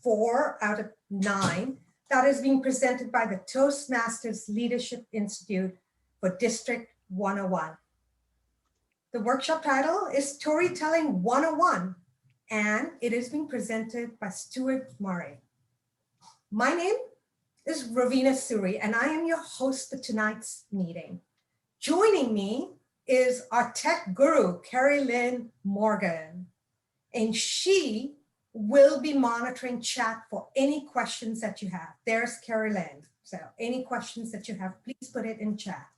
4 out of 9 that is being presented by the Toastmasters Leadership Institute for District 101. The workshop title is Storytelling 101, and it is being presented by Stewart Murray. My name is Ravina Suri, and I am your host for tonight's meeting. Joining me is our tech guru, Carrie Lynn Morgan, and she will be monitoring chat for any questions that you have. There's Carrie Lynn. So any questions that you have, please put it in chat.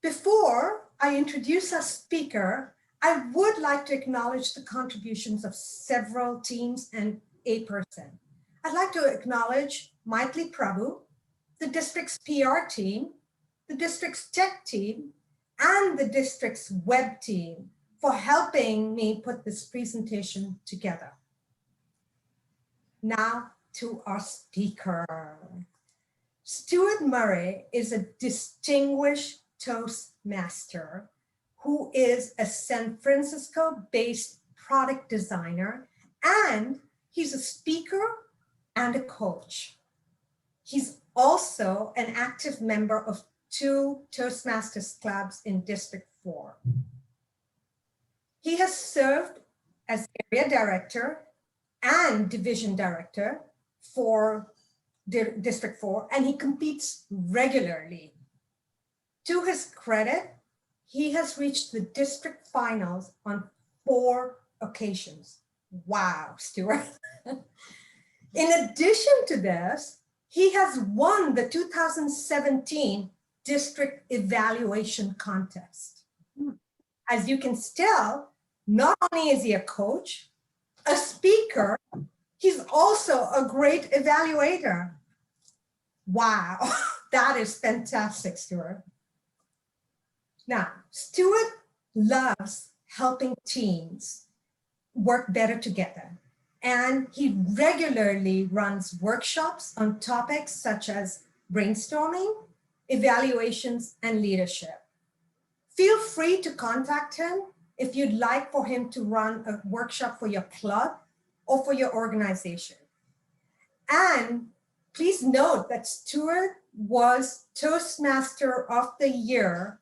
Before I introduce our speaker, I would like to acknowledge the contributions of several teams and a person. I'd like to acknowledge Maitli Prabhu, the district's PR team, the district's tech team, and the district's web team for helping me put this presentation together. Now to our speaker. Stuart Murray is a distinguished Toastmaster who is a San Francisco-based product designer, and he's a speaker and a coach. He's also an active member of 2 Toastmasters clubs in District 4. He has served as area director and division director for District 4, and he competes regularly. To his credit, he has reached the district finals on 4 occasions. Wow, Stuart. In addition to this, he has won the 2017 district evaluation contest. As you can tell, not only is he a coach, a speaker, he's also a great evaluator. Wow, that is fantastic, Stuart. Now, Stuart loves helping teams work better together, and he regularly runs workshops on topics such as brainstorming, evaluations, and leadership. Feel free to contact him if you'd like for him to run a workshop for your club or for your organization. And please note that Stuart was Toastmaster of the Year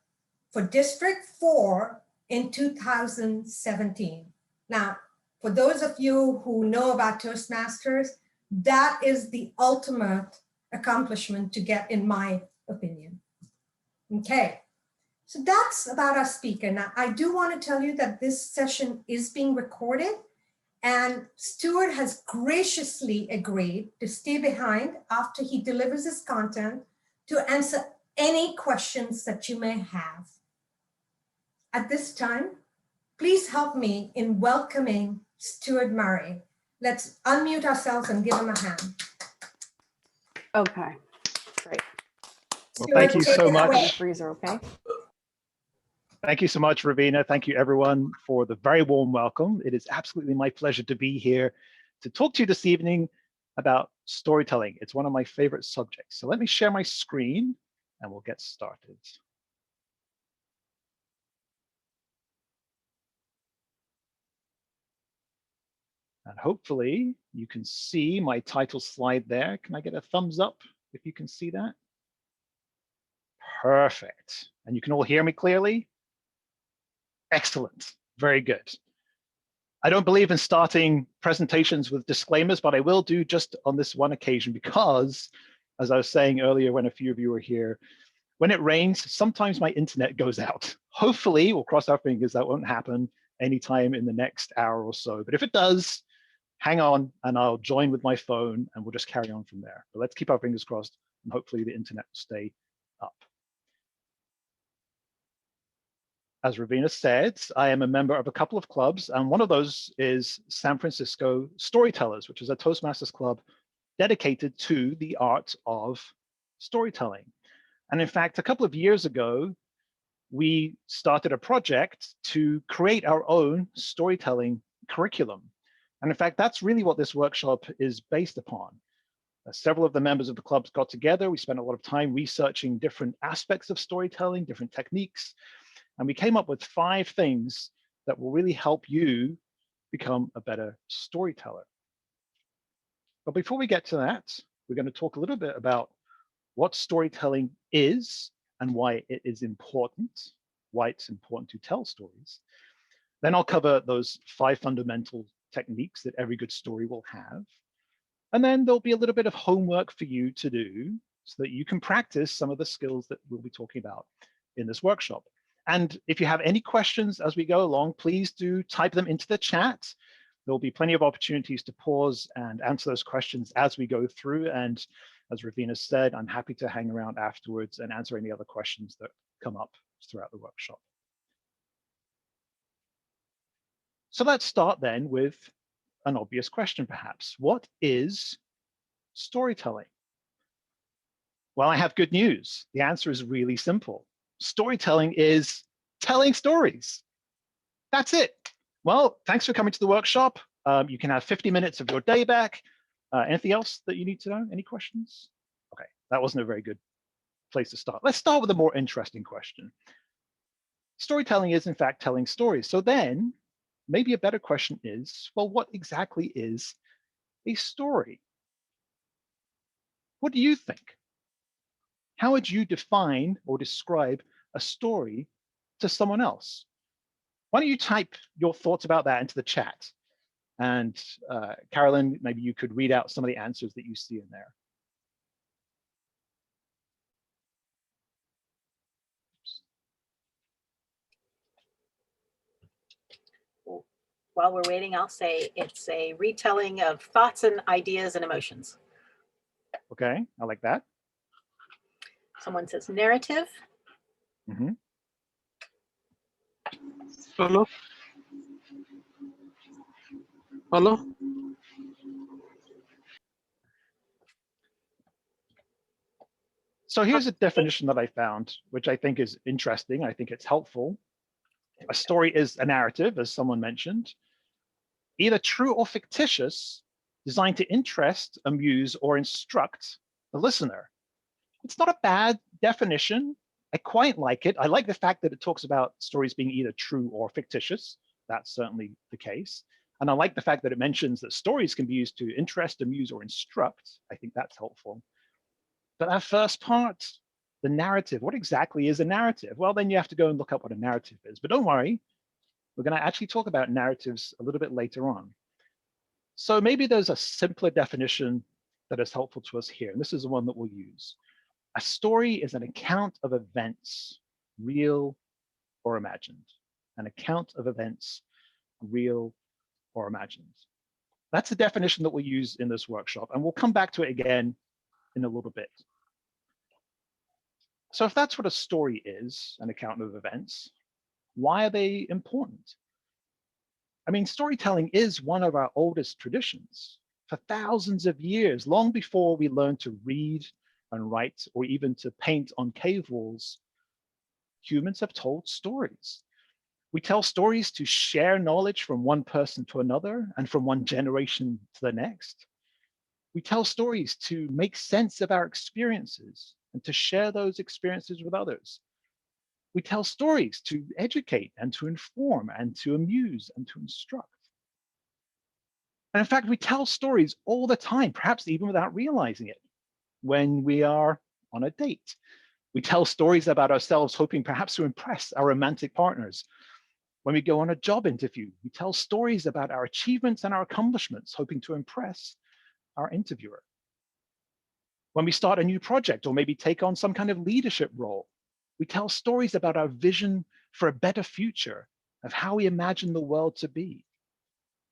for District 4 in 2017. Now, for those of you who know about Toastmasters, that is the ultimate accomplishment to get, in my opinion. Okay, so that's about our speaker. Now, I do want to tell you that this session is being recorded, and Stuart has graciously agreed to stay behind after he delivers his content to answer any questions that you may have. At this time, please help me in welcoming Stuart Murray. Let's unmute ourselves and give him a hand. Okay, great. Well, thank you so much. Freezer, okay? Thank you so much, Ravina. Thank you, everyone, for the very warm welcome. It is absolutely my pleasure to be here to talk to you this evening about storytelling. It's one of my favorite subjects. So let me share my screen and we'll get started. And hopefully you can see my title slide there. Can I get a thumbs up if you can see that? Perfect. And you can all hear me clearly? Excellent. Very good. I don't believe in starting presentations with disclaimers, but I will do just on this one occasion because, as I was saying earlier when a few of you were here, when it rains, sometimes my internet goes out. Hopefully, we'll cross our fingers, that won't happen anytime in the next hour or so. But if it does, hang on and I'll join with my phone and we'll just carry on from there. But let's keep our fingers crossed and hopefully the internet will stay up. As Ravina said, I am a member of a couple of clubs, and one of those is San Francisco Storytellers, which is a Toastmasters club dedicated to the art of storytelling. And in fact, a couple of years ago, we started a project to create our own storytelling curriculum. And in fact, that's really what this workshop is based upon. Several of the members of the clubs got together. We spent a lot of time researching different aspects of storytelling, different techniques, and we came up with 5 things that will really help you become a better storyteller. But before we get to that, we're going to talk a little bit about what storytelling is and why it is important, why it's important to tell stories. Then I'll cover those 5 fundamental techniques that every good story will have. And then there'll be a little bit of homework for you to do so that you can practice some of the skills that we'll be talking about in this workshop. And if you have any questions as we go along, please do type them into the chat. There'll be plenty of opportunities to pause and answer those questions as we go through. And as Ravina said, I'm happy to hang around afterwards and answer any other questions that come up throughout the workshop. So let's start then with an obvious question, perhaps. What is storytelling? Well, I have good news. The answer is really simple. Storytelling is telling stories. That's it. Well, thanks for coming to the workshop. You can have 50 minutes of your day back. Anything else that you need to know? Any questions? Okay, that wasn't a very good place to start. Let's start with a more interesting question. Storytelling is, in fact, telling stories. So then, maybe a better question is, well, what exactly is a story? What do you think? How would you define or describe a story to someone else? Why don't you type your thoughts about that into the chat? And Carolyn, maybe you could read out some of the answers that you see in there. While we're waiting, I'll say it's a retelling of thoughts and ideas and emotions. Okay, I like that. Someone says narrative. Mm-hmm. Hello? Hello? So here's a definition that I found, which I think is interesting. I think it's helpful. A story is a narrative, as someone mentioned, either true or fictitious, designed to interest, amuse, or instruct the listener. It's not a bad definition. I quite like it. I like the fact that it talks about stories being either true or fictitious. That's certainly the case. And I like the fact that it mentions that stories can be used to interest, amuse, or instruct. I think that's helpful. But that first part, the narrative, what exactly is a narrative? Well, then you have to go and look up what a narrative is. But don't worry, we're going to actually talk about narratives a little bit later on. So maybe there's a simpler definition that is helpful to us here. And this is the one that we'll use. A story is an account of events, real or imagined. An account of events, real or imagined. That's the definition that we'll use in this workshop. And we'll come back to it again in a little bit. So if that's what a story is, an account of events, why are they important? I mean, storytelling is one of our oldest traditions. For thousands of years, long before we learned to read and write, or even to paint on cave walls, humans have told stories. We tell stories to share knowledge from one person to another and from one generation to the next. We tell stories to make sense of our experiences and to share those experiences with others. We tell stories to educate and to inform and to amuse and to instruct. And in fact, we tell stories all the time, perhaps even without realizing it. When we are on a date, we tell stories about ourselves, hoping perhaps to impress our romantic partners. When we go on a job interview, we tell stories about our achievements and our accomplishments, hoping to impress our interviewer. When we start a new project or maybe take on some kind of leadership role, we tell stories about our vision for a better future, of how we imagine the world to be.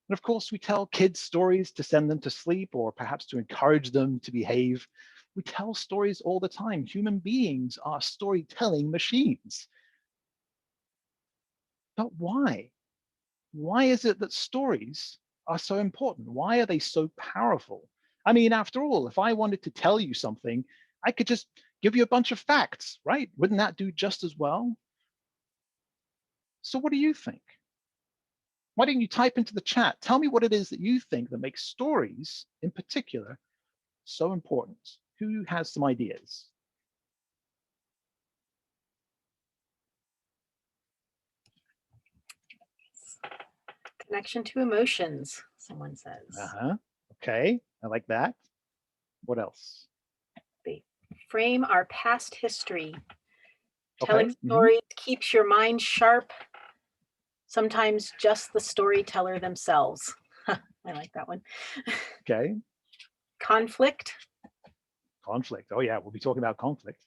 And of course, we tell kids stories to send them to sleep or perhaps to encourage them to behave. We tell stories all the time. Human beings are storytelling machines. But why? Why is it that stories are so important? Why are they so powerful? I mean, after all, if I wanted to tell you something, I could just give you a bunch of facts, right? Wouldn't that do just as well? So what do you think? Why don't you type into the chat? Tell me what it is that you think that makes stories in particular so important. Who has some ideas? Connection to emotions, someone says. Okay. I like that. What else? Frame our past history. Okay. Telling stories keeps your mind sharp. Sometimes just the storyteller themselves. I like that one. Okay. Conflict. Conflict. Oh yeah, we'll be talking about conflict.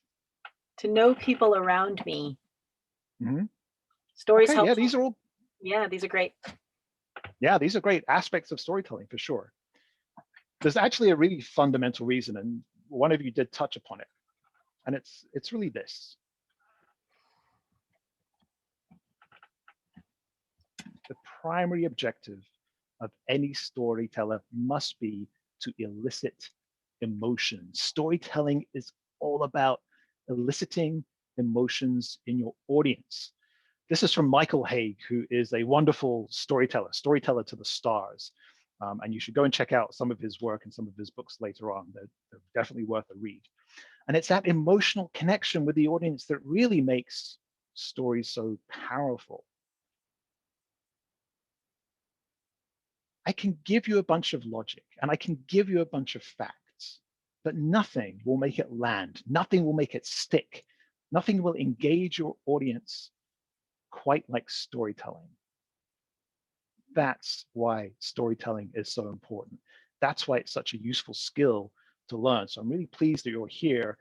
To know people around me. Mhm. Stories Okay, help. yeah, these are all, Yeah, these are great. yeah, these are great aspects of storytelling for sure. There's actually a really fundamental reason, and one of you did touch upon it, and it's really this. The primary objective of any storyteller must be to elicit emotion. Storytelling is all about eliciting emotions in your audience. This is from Michael Haig, who is a wonderful storyteller to the stars. And you should go and check out some of his work and some of his books later on. They're definitely worth a read. And it's that emotional connection with the audience that really makes stories so powerful. I can give you a bunch of logic and I can give you a bunch of facts, but nothing will make it land. Nothing will make it stick. Nothing will engage your audience quite like storytelling. That's why storytelling is so important. That's why it's such a useful skill to learn. So I'm really pleased that you're here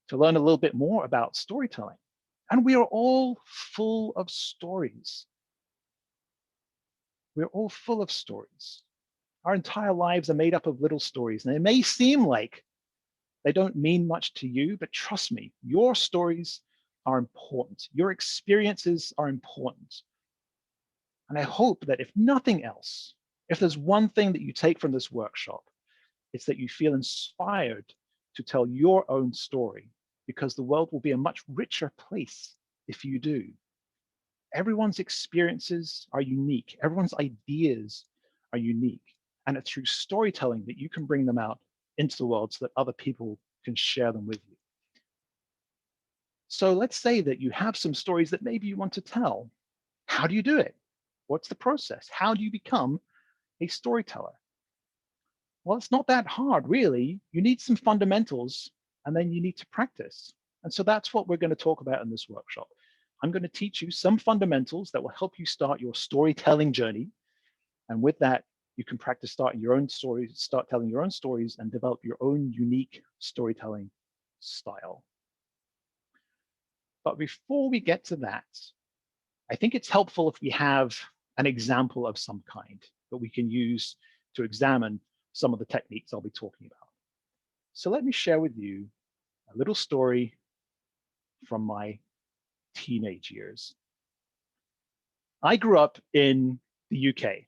to learn a little bit more about storytelling. And we are all full of stories. We're all full of stories. Our entire lives are made up of little stories, and it may seem like they don't mean much to you, but trust me, your stories are important. Your experiences are important. And I hope that if nothing else, if there's one thing that you take from this workshop, it's that you feel inspired to tell your own story, because the world will be a much richer place if you do. Everyone's experiences are unique. Everyone's ideas are unique. And it's through storytelling that you can bring them out into the world so that other people can share them with you. So let's say that you have some stories that maybe you want to tell. How do you do it? What's the process? How do you become a storyteller? Well, it's not that hard, really. You need some fundamentals, and then you need to practice. And so that's what we're going to talk about in this workshop. I'm going to teach you some fundamentals that will help you start your storytelling journey. And with that, you can practice starting your own stories, start telling your own stories, and develop your own unique storytelling style. But before we get to that, I think it's helpful if we have an example of some kind that we can use to examine some of the techniques I'll be talking about. So let me share with you a little story from my teenage years. I grew up in the UK,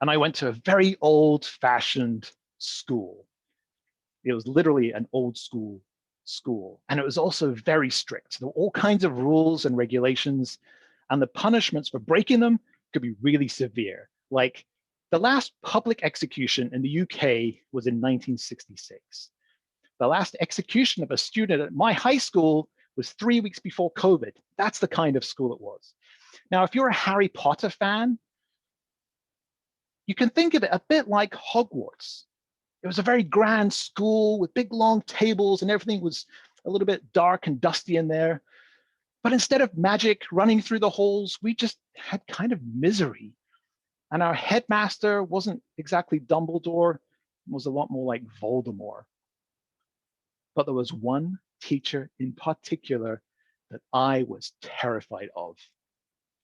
and I went to a very old-fashioned school. It was literally an old school, and it was also very strict. There were all kinds of rules and regulations, and the punishments for breaking them could be really severe. Like the last public execution in the UK was in 1966. The last execution of a student at my high school was 3 weeks before COVID. That's the kind of school it was. Now, if you're a Harry Potter fan, you can think of it a bit like Hogwarts. It was a very grand school with big long tables, and everything was a little bit dark and dusty in there. But instead of magic running through the halls, we just had kind of misery. And our headmaster wasn't exactly Dumbledore, it was a lot more like Voldemort. But there was one teacher in particular that I was terrified of.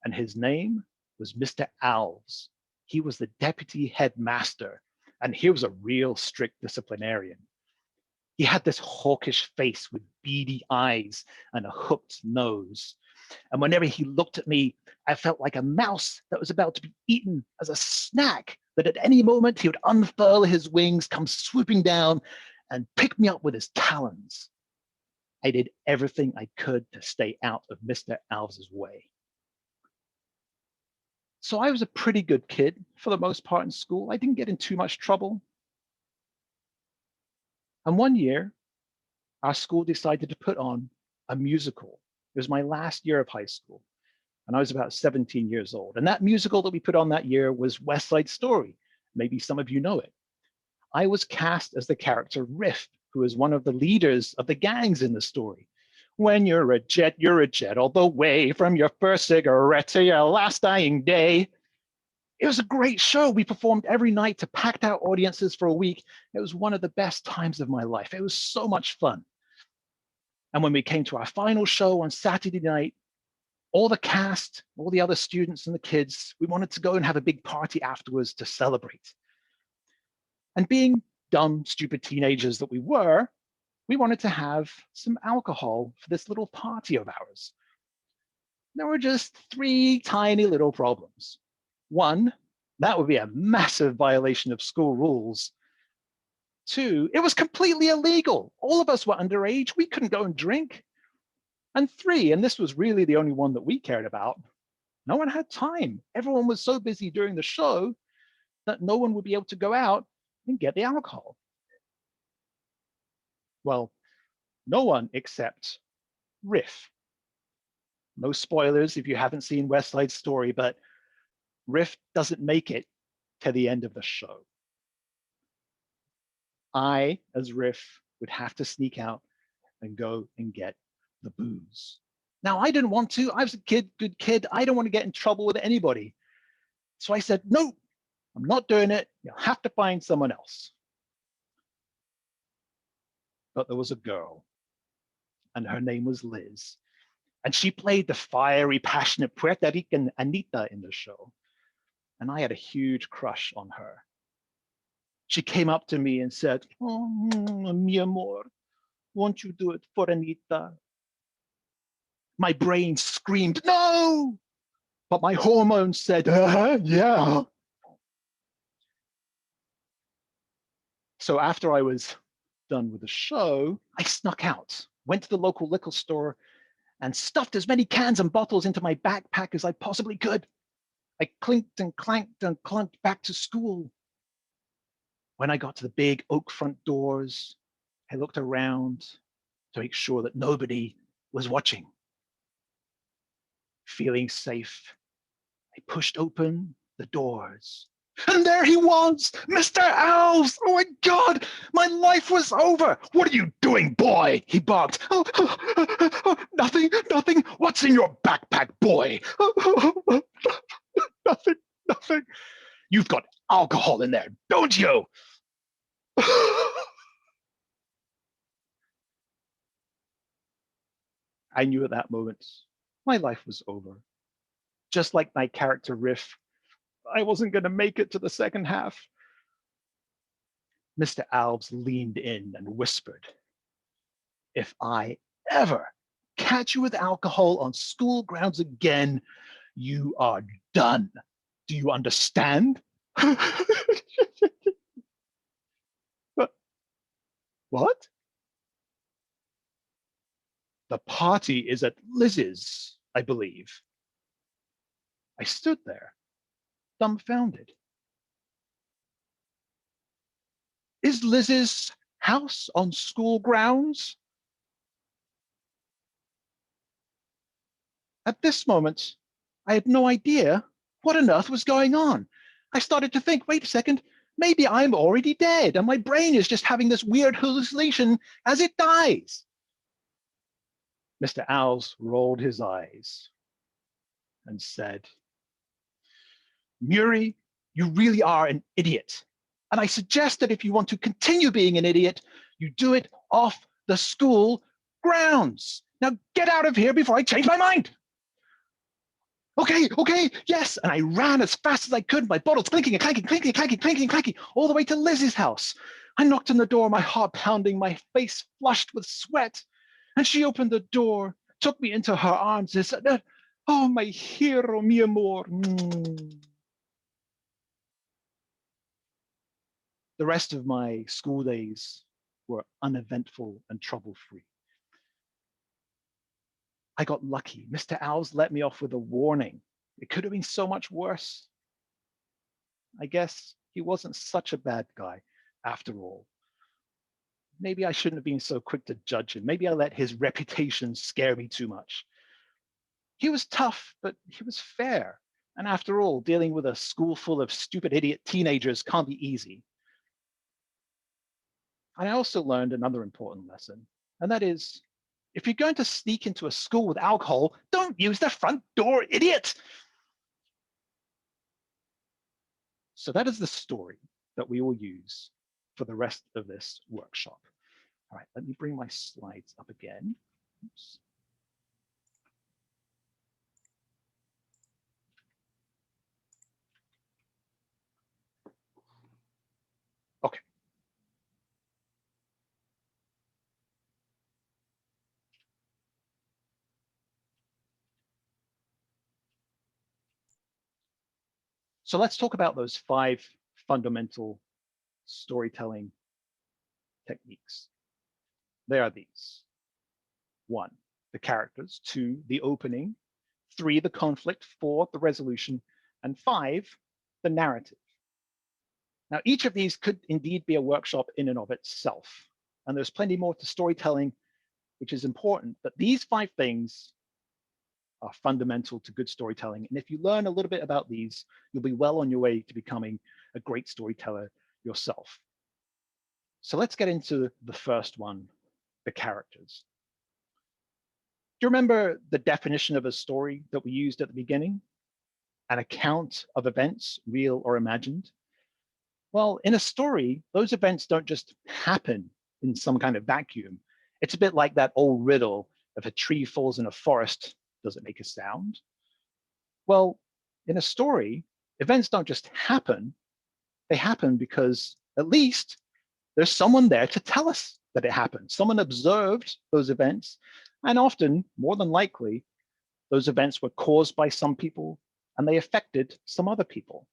And his name was Mr. Alves. He was the deputy headmaster, and he was a real strict disciplinarian. He had this hawkish face with beady eyes and a hooked nose. And whenever he looked at me, I felt like a mouse that was about to be eaten as a snack, that at any moment he would unfurl his wings, come swooping down, and pick me up with his talons. I did everything I could to stay out of Mr. Alves' way. So I was a pretty good kid for the most part in school. I didn't get in too much trouble. And one year, our school decided to put on a musical. It was my last year of high school, and I was about 17 years old. And that musical that we put on that year was West Side Story. Maybe some of you know it. I was cast as the character Riff, who is one of the leaders of the gangs in the story. When you're a jet all the way from your first cigarette to your last dying day. It was a great show. We performed every night to packed out audiences for a week. It was one of the best times of my life. It was so much fun. And when we came to our final show on Saturday night, all the cast, all the other students and the kids, we wanted to go and have a big party afterwards to celebrate. And being dumb, stupid teenagers that we were, we wanted to have some alcohol for this little party of ours. There were just 3 tiny little problems. 1, that would be a massive violation of school rules. 2, it was completely illegal. All of us were underage. We couldn't go and drink. And 3, and this was really the only one that we cared about, no one had time. Everyone was so busy during the show that no one would be able to go out and get the alcohol. Well, no one except Riff. No spoilers if you haven't seen West Side Story, but Riff doesn't make it to the end of the show. I, as Riff, would have to sneak out and go and get the booze. Now, I didn't want to. I was a good kid. I don't want to get in trouble with anybody. So I said, no, I'm not doing it. You'll have to find someone else. But there was a girl, and her name was Liz. And she played the fiery, passionate Puerto Rican Anita in the show. And I had a huge crush on her. She came up to me and said, oh, mi amor, won't you do it for Anita? My brain screamed, no! But my hormones said, yeah. So after I was done with the show, I snuck out, went to the local liquor store and stuffed as many cans and bottles into my backpack as I possibly could. I clinked and clanked and clunked back to school. When I got to the big oak front doors, I looked around to make sure that nobody was watching. Feeling safe, I pushed open the doors. And there he was, Mr. Alves! Oh my God, my life was over. What are you doing, boy? He barked. Nothing, nothing. What's in your backpack, boy? Nothing, nothing. You've got alcohol in there, don't you? I knew at that moment my life was over. Just like my character Riff, I wasn't going to make it to the second half. Mr. Alves leaned in and whispered, if I ever catch you with alcohol on school grounds again, you are done. Do you understand? What? The party is at Liz's, I believe. I stood there, dumbfounded. Is Liz's house on school grounds? At this moment, I had no idea what on earth was going on. I started to think, wait a second, maybe I'm already dead and my brain is just having this weird hallucination as it dies. Mr. Alves rolled his eyes and said, Murray, you really are an idiot. And I suggest that if you want to continue being an idiot, you do it off the school grounds. Now get out of here before I change my mind. Okay, yes. And I ran as fast as I could, my bottles clinking and clanking, clinking, clanking, clinking, clanking, all the way to Liz's house. I knocked on the door, my heart pounding, my face flushed with sweat. And she opened the door, took me into her arms and said, oh, my hero, mi amor. The rest of my school days were uneventful and trouble-free. I got lucky. Mr. Alves let me off with a warning. It could have been so much worse. I guess he wasn't such a bad guy after all. Maybe I shouldn't have been so quick to judge him. Maybe I let his reputation scare me too much. He was tough, but he was fair. And after all, dealing with a school full of stupid idiot teenagers can't be easy. I also learned another important lesson, and that is, if you're going to sneak into a school with alcohol, don't use the front door, idiot. So that is the story that we will use for the rest of this workshop. All right, let me bring my slides up again. Oops. Okay. So let's talk about those 5 fundamental storytelling techniques. They are these. 1, the characters. 2, the opening. 3, the conflict. 4, the resolution. And 5, the narrative. Now, each of these could indeed be a workshop in and of itself. And there's plenty more to storytelling, which is important. But these 5 things are fundamental to good storytelling. And if you learn a little bit about these, you'll be well on your way to becoming a great storyteller yourself. So let's get into the first one, the characters. Do you remember the definition of a story that we used at the beginning? An account of events, real or imagined. Well, in a story, those events don't just happen in some kind of vacuum. It's a bit like that old riddle, if a tree falls in a forest, does it make a sound? Well, in a story, events don't just happen. They happen because at least there's someone there to tell us that it happened. Someone observed those events, and often, more than likely, those events were caused by some people and they affected some other people.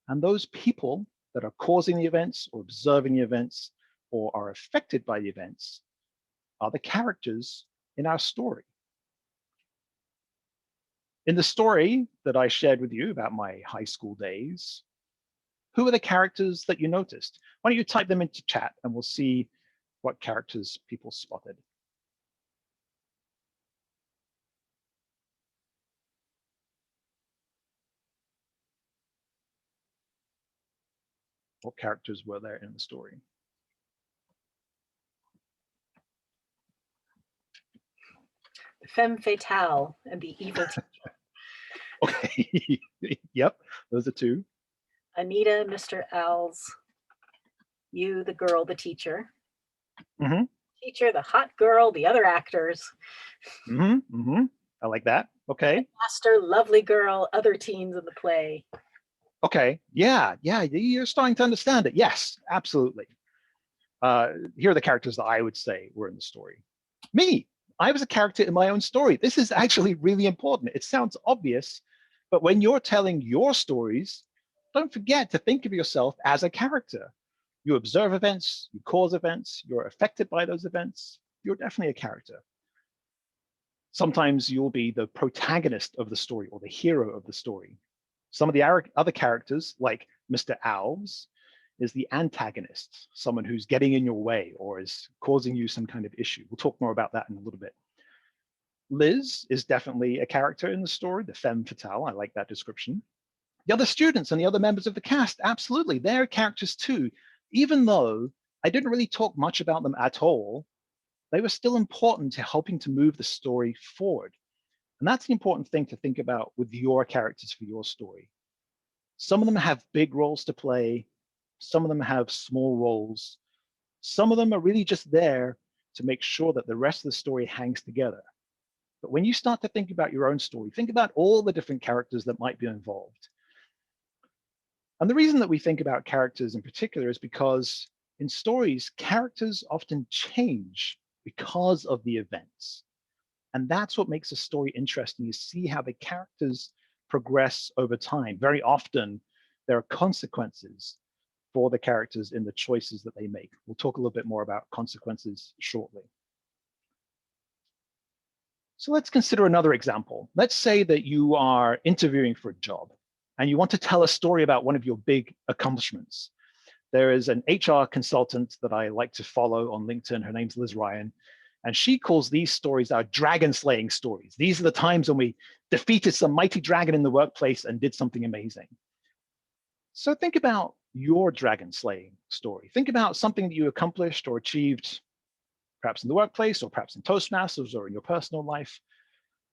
And those people that are causing the events or observing the events or are affected by the events are the characters in our story. In the story that I shared with you about my high school days, who are the characters that you noticed? Why don't you type them into chat and we'll see what characters people spotted. What characters were there in the story? The femme fatale and the evil teacher. Okay, yep, those are 2. Anita, Mr. Owls, you, the girl, the teacher. Mm-hmm. Teacher, the hot girl, the other actors. Mm-hmm. Mm-hmm. I like that. Okay. Master, lovely girl, other teens in the play. Okay. Yeah. You're starting to understand it. Yes, absolutely. Here are the characters that I would say were in the story. Me. I was a character in my own story. This is actually really important. It sounds obvious, but when you're telling your stories, don't forget to think of yourself as a character. You observe events, you cause events, you're affected by those events. You're definitely a character. Sometimes you'll be the protagonist of the story or the hero of the story. Some of the other characters, like Mr. Owls, is the antagonist, someone who's getting in your way or is causing you some kind of issue. We'll talk more about that in a little bit. Liz is definitely a character in the story, the femme fatale. I like that description. The other students and the other members of the cast, absolutely, they're characters too. Even though I didn't really talk much about them at all, they were still important to helping to move the story forward. And that's the important thing to think about with your characters for your story. Some of them have big roles to play. Some of them have small roles. Some of them are really just there to make sure that the rest of the story hangs together. But when you start to think about your own story, think about all the different characters that might be involved. And the reason that we think about characters in particular is because in stories, characters often change because of the events. And that's what makes a story interesting. You see how the characters progress over time. Very often, there are consequences for the characters in the choices that they make. We'll talk a little bit more about consequences shortly. So let's consider another example. Let's say that you are interviewing for a job and you want to tell a story about one of your big accomplishments. There is an HR consultant that I like to follow on LinkedIn. Her name's Liz Ryan. And she calls these stories our dragon slaying stories. These are the times when we defeated some mighty dragon in the workplace and did something amazing. So think about your dragon slaying story. Think about something that you accomplished or achieved, perhaps in the workplace or perhaps in Toastmasters or in your personal life.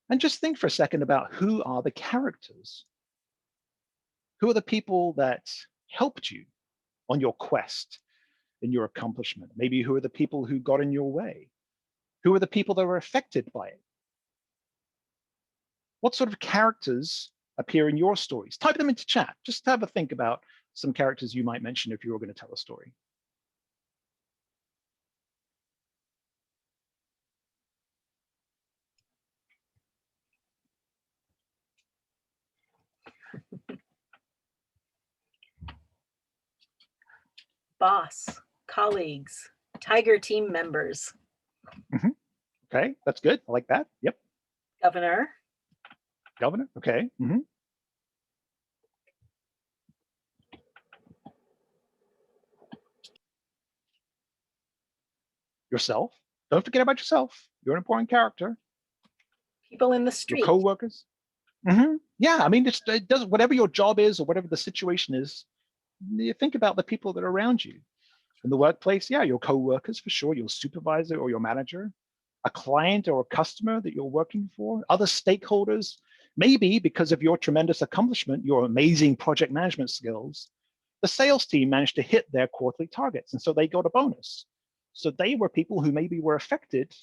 And just think for a second about who are the characters? Who are the people that helped you on your quest, in your accomplishment? Maybe who are the people who got in your way? Who are the people that were affected by it? What sort of characters appear in your stories? Type them into chat. Just have a think about some characters you might mention if you were going to tell a story. Boss, colleagues, tiger team members. Okay, that's good. I like that. Yep. Governor. Governor. Okay. Yourself. Don't forget about yourself. You're an important character. People in the Your street. co-workers. Yeah, I mean, it does whatever your job is or whatever the situation is. You think about the people that are around you. In the workplace, yeah, your co-workers for sure, your supervisor or your manager, a client or a customer that you're working for, other stakeholders. Maybe because of your tremendous accomplishment, your amazing project management skills, the sales team managed to hit their quarterly targets, and so they got a bonus. So they were people who maybe were affected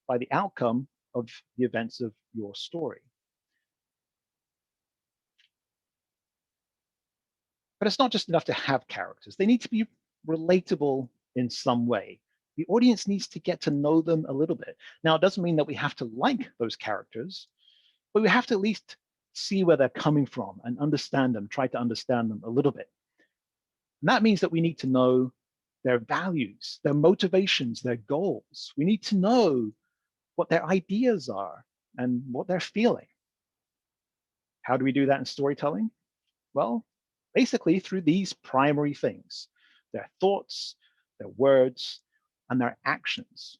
by the outcome of the events of your story. But it's not just enough to have characters. They need to be relatable in some way. The audience needs to get to know them a little bit. Now, it doesn't mean that we have to like those characters, but we have to at least see where they're coming from and understand them, try to understand them a little bit. And that means that we need to know their values, their motivations, their goals. We need to know what their ideas are and what they're feeling. How do we do that in storytelling? Well, basically through these primary things: their thoughts, their words, and their actions.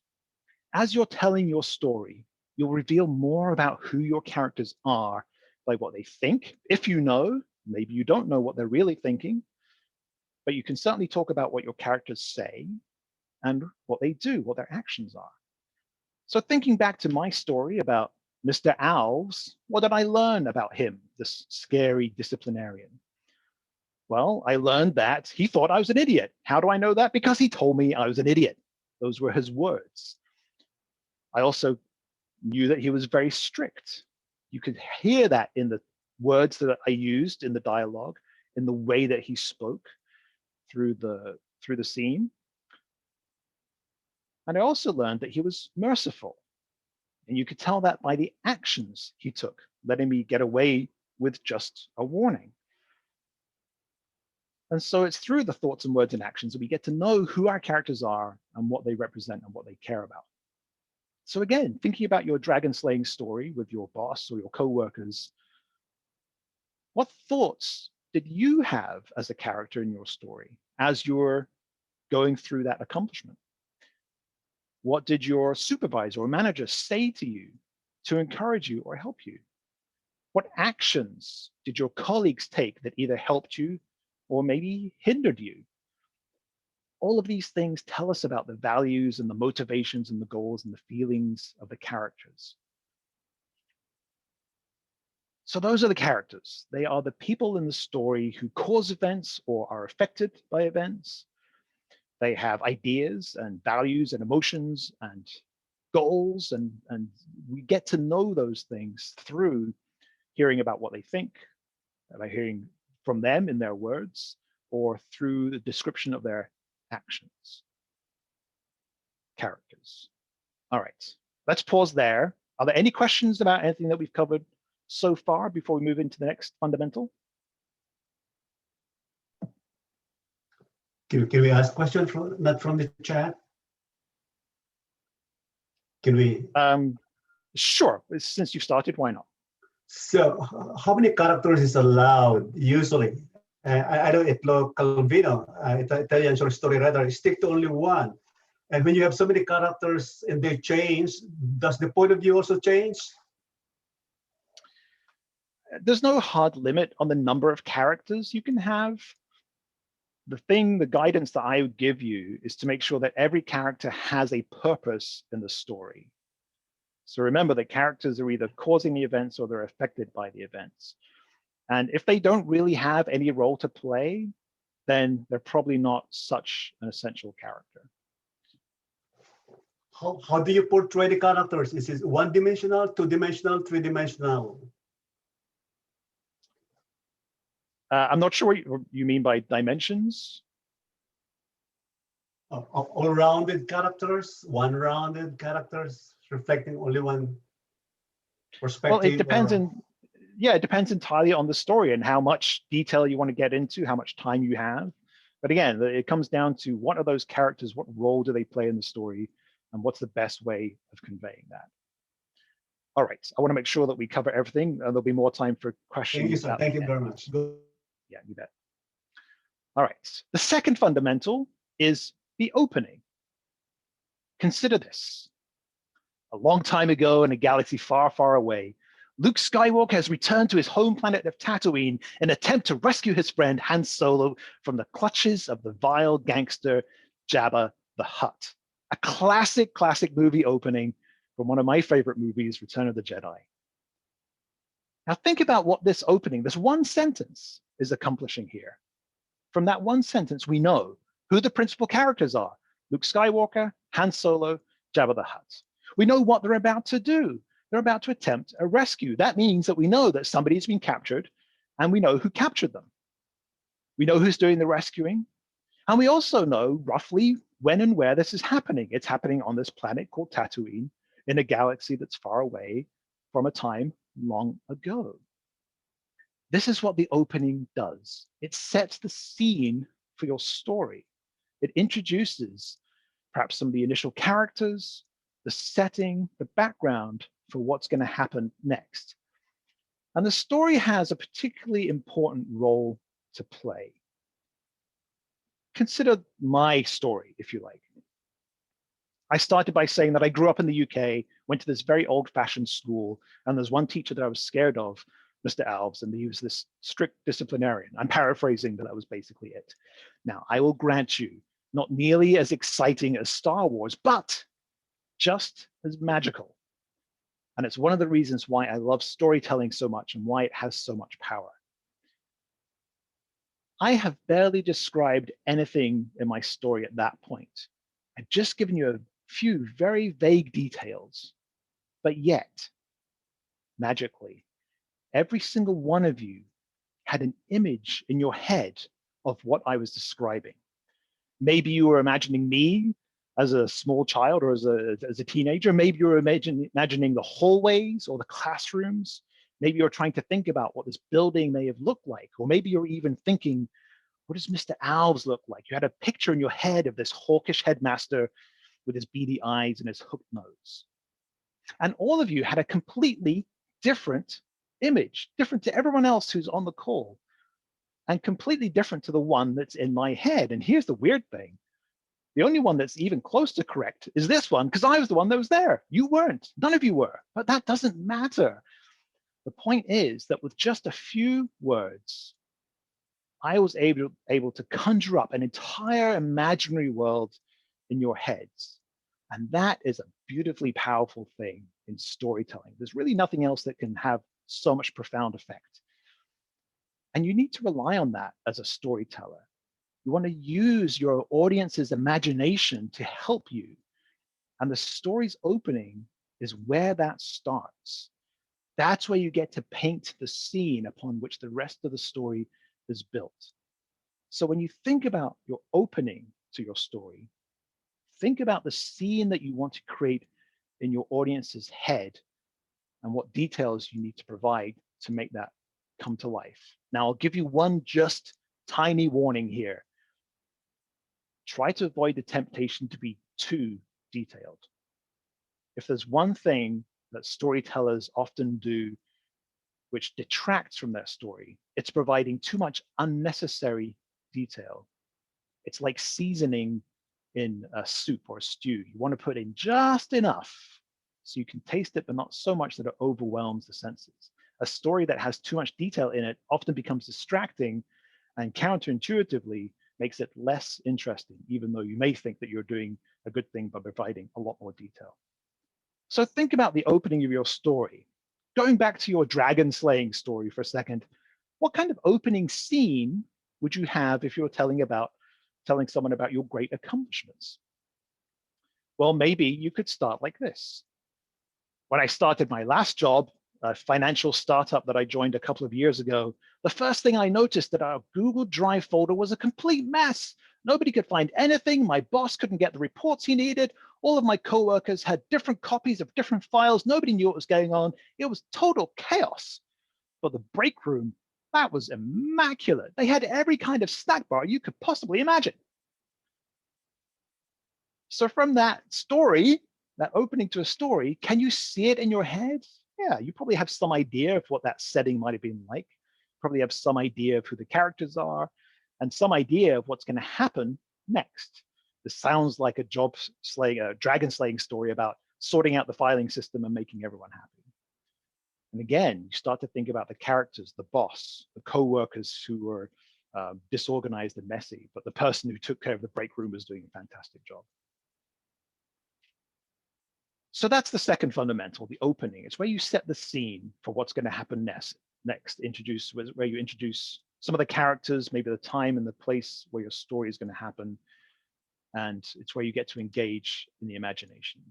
As you're telling your story, you'll reveal more about who your characters are by what they think. If you know, maybe you don't know what they're really thinking, but you can certainly talk about what your characters say and what they do, what their actions are. So thinking back to my story about Mr. Alves, what did I learn about him, this scary disciplinarian? Well, I learned that he thought I was an idiot. How do I know that? Because he told me I was an idiot. Those were his words. I also knew that he was very strict. You could hear that in the words that I used in the dialogue, in the way that he spoke through the scene. And I also learned that he was merciful. And you could tell that by the actions he took, letting me get away with just a warning. And so it's through the thoughts and words and actions that we get to know who our characters are and what they represent and what they care about. So again, thinking about your dragon slaying story with your boss or your co-workers, what thoughts did you have as a character in your story as you're going through that accomplishment? What did your supervisor or manager say to you to encourage you or help you? What actions did your colleagues take that either helped you or maybe hindered you? All of these things tell us about the values and the motivations and the goals and the feelings of the characters. So those are the characters. They are the people in the story who cause events or are affected by events. They have ideas and values and emotions and goals, and we get to know those things through hearing about what they think, by hearing from them in their words, or through the description of their actions. Characters. All right, let's pause there. Are there any questions about anything that we've covered so far before we move into the next fundamental? Can we ask questions not from the chat? Can we? Sure, since you started, why not? So how many characters is allowed usually? I know Italo Calvino, Italian short story writer, stick to only one. And when you have so many characters and they change, does the point of view also change? There's no hard limit on the number of characters you can have. the guidance that I would give you is to make sure that every character has a purpose in the story. So remember that characters are either causing the events or they're affected by the events. And if they don't really have any role to play, then they're probably not such an essential character. How do you portray the characters? Is it one-dimensional, two-dimensional, three-dimensional? I'm not sure what you mean by dimensions. All-rounded characters, one-rounded characters, reflecting only one perspective? Well, it depends it depends entirely on the story and how much detail you want to get into, how much time you have. But again, it comes down to what are those characters, what role do they play in the story, and what's the best way of conveying that. All right, I want to make sure that we cover everything, and there'll be more time for questions. Thank you, sir. Thank you very much. Good. Yeah, you bet. All right, the second fundamental is the opening. Consider this. A long time ago in a galaxy far, far away, Luke Skywalker has returned to his home planet of Tatooine in an attempt to rescue his friend Han Solo from the clutches of the vile gangster Jabba the Hutt. A classic movie opening from one of my favorite movies, Return of the Jedi. Now think about what this opening, this one sentence, is accomplishing here. From that one sentence, we know who the principal characters are: Luke Skywalker, Han Solo, Jabba the Hutt. We know what they're about to do. They're about to attempt a rescue. That means that we know that somebody's been captured, and we know who captured them. We know who's doing the rescuing, and we also know roughly when and where this is happening. It's happening on this planet called Tatooine in a galaxy that's far away from a time long ago. This is what the opening does. It sets the scene for your story. It introduces perhaps some of the initial characters, the setting, the background for what's going to happen next. And the story has a particularly important role to play. Consider my story, if you like. I started by saying that I grew up in the UK, went to this very old-fashioned school, and there's one teacher that I was scared of, Mr. Alves, and he was this strict disciplinarian. I'm paraphrasing, but that was basically it. Now, I will grant you, not nearly as exciting as Star Wars, but just as magical. And it's one of the reasons why I love storytelling so much and why it has so much power. I have barely described anything in my story at that point. I've just given you a few very vague details, but yet, magically, every single one of you had an image in your head of what I was describing. Maybe you were imagining me as a small child or as a teenager. Maybe you were imagining the hallways or the classrooms. Maybe you're trying to think about what this building may have looked like. Or maybe you're even thinking, what does Mr. Alves look like? You had a picture in your head of this hawkish headmaster with his beady eyes and his hooked nose. And all of you had a completely different image, different to everyone else who's on the call, and completely different to the one that's in my head. And here's the weird thing. The only one that's even close to correct is this one, because I was the one that was there. You weren't. None of you were. But that doesn't matter. The point is that with just a few words, I was able to conjure up an entire imaginary world in your heads. And that is a beautifully powerful thing in storytelling. There's really nothing else that can have so much profound effect. And you need to rely on that as a storyteller. You want to use your audience's imagination to help you. And the story's opening is where that starts. That's where you get to paint the scene upon which the rest of the story is built. So when you think about your opening to your story, think about the scene that you want to create in your audience's head and what details you need to provide to make that come to life. Now, I'll give you one just tiny warning here. Try to avoid the temptation to be too detailed. If there's one thing that storytellers often do which detracts from their story, it's providing too much unnecessary detail. It's like seasoning in a soup or a stew. You want to put in just enough so you can taste it, but not so much that it overwhelms the senses. A story that has too much detail in it often becomes distracting, and counterintuitively, makes it less interesting, even though you may think that you're doing a good thing by providing a lot more detail. So think about the opening of your story. Going back to your dragon slaying story for a second, what kind of opening scene would you have if you were telling someone about your great accomplishments? Well, maybe you could start like this. When I started my last job, a financial startup that I joined a couple of years ago, the first thing I noticed that our Google Drive folder was a complete mess. Nobody could find anything. My boss couldn't get the reports he needed. All of my coworkers had different copies of different files. Nobody knew what was going on. It was total chaos. But the break room, that was immaculate. They had every kind of snack bar you could possibly imagine. So from that story, that opening to a story, can you see it in your head? Yeah, you probably have some idea of what that setting might have been like. Probably have some idea of who the characters are and some idea of what's going to happen next. This sounds like a dragon slaying story about sorting out the filing system and making everyone happy. And again, you start to think about the characters, the boss, the co-workers who were disorganized and messy, but the person who took care of the break room was doing a fantastic job. So that's the second fundamental, the opening. It's where you set the scene for what's going to happen next. Where you introduce some of the characters, maybe the time and the place where your story is going to happen. And it's where you get to engage in the imagination.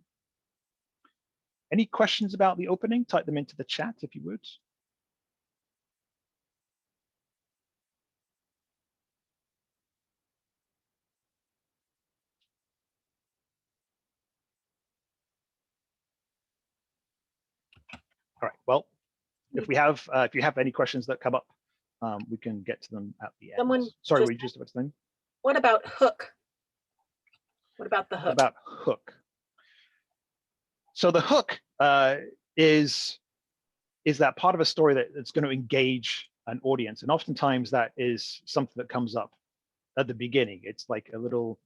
Any questions about the opening? Type them into the chat if you would. All right, well, if you have any questions that come up, we can get to them at the end. Sorry, were you just about to say? What about hook? What about the hook? About hook. So the hook is that part of a story that's going to engage an audience, and oftentimes that is something that comes up at the beginning. It's like a little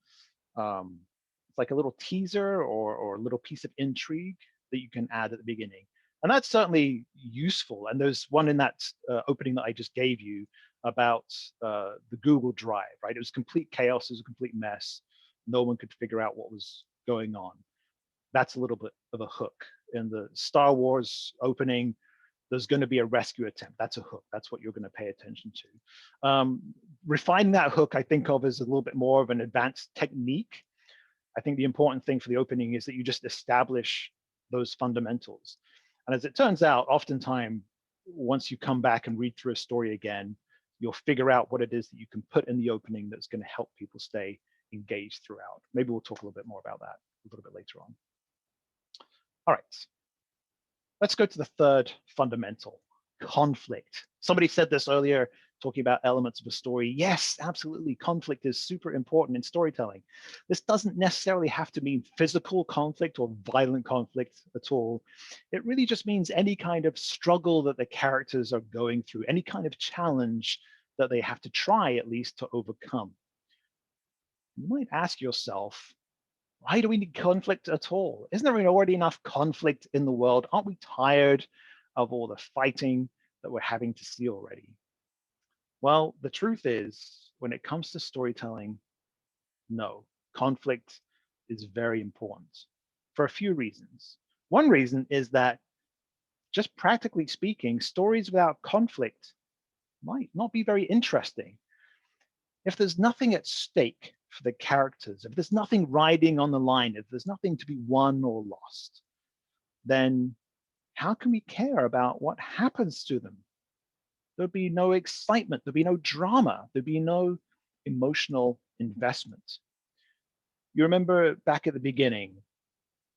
teaser or a little piece of intrigue that you can add at the beginning. And that's certainly useful. And there's one in that opening that I just gave you about the Google Drive, right? It was complete chaos, it was a complete mess. No one could figure out what was going on. That's a little bit of a hook. In the Star Wars opening, there's going to be a rescue attempt. That's a hook. That's what you're going to pay attention to. Refining that hook, I think of as a little bit more of an advanced technique. I think the important thing for the opening is that you just establish those fundamentals. And as it turns out, oftentimes, once you come back and read through a story again, you'll figure out what it is that you can put in the opening that's going to help people stay engaged throughout. Maybe we'll talk a little bit more about that a little bit later on. All right, let's go to the third fundamental, conflict. Somebody said this earlier, talking about elements of a story. Yes, absolutely, conflict is super important in storytelling. This doesn't necessarily have to mean physical conflict or violent conflict at all. It really just means any kind of struggle that the characters are going through, any kind of challenge that they have to try at least to overcome. You might ask yourself, why do we need conflict at all? Isn't there already enough conflict in the world? Aren't we tired of all the fighting that we're having to see already? Well, the truth is, when it comes to storytelling, no, conflict is very important for a few reasons. One reason is that, just practically speaking, stories without conflict might not be very interesting. If there's nothing at stake for the characters, if there's nothing riding on the line, if there's nothing to be won or lost, then how can we care about what happens to them? There'd be no excitement, there'd be no drama, there'd be no emotional investment. You remember back at the beginning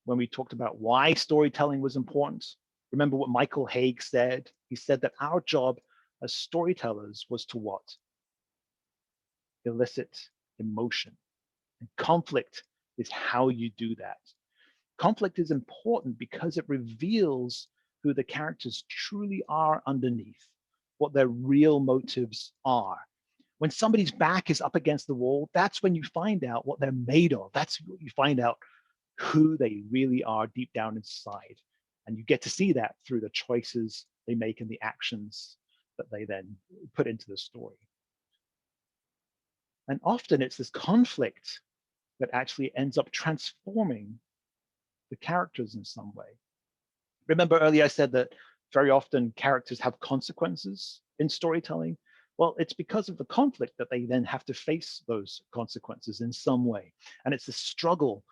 when we talked about why storytelling was important? Remember what Michael Haig said? He said that our job as storytellers was to what? Elicit emotion. And conflict is how you do that. Conflict is important because it reveals who the characters truly are underneath, what their real motives are. When somebody's back is up against the wall, that's when you find out what they're made of. That's what you find out who they really are deep down inside. And you get to see that through the choices they make and the actions that they then put into the story. And often it's this conflict that actually ends up transforming the characters in some way. Remember earlier I said that very often characters have consequences in storytelling. Well, it's because of the conflict that they then have to face those consequences in some way. And it's the struggle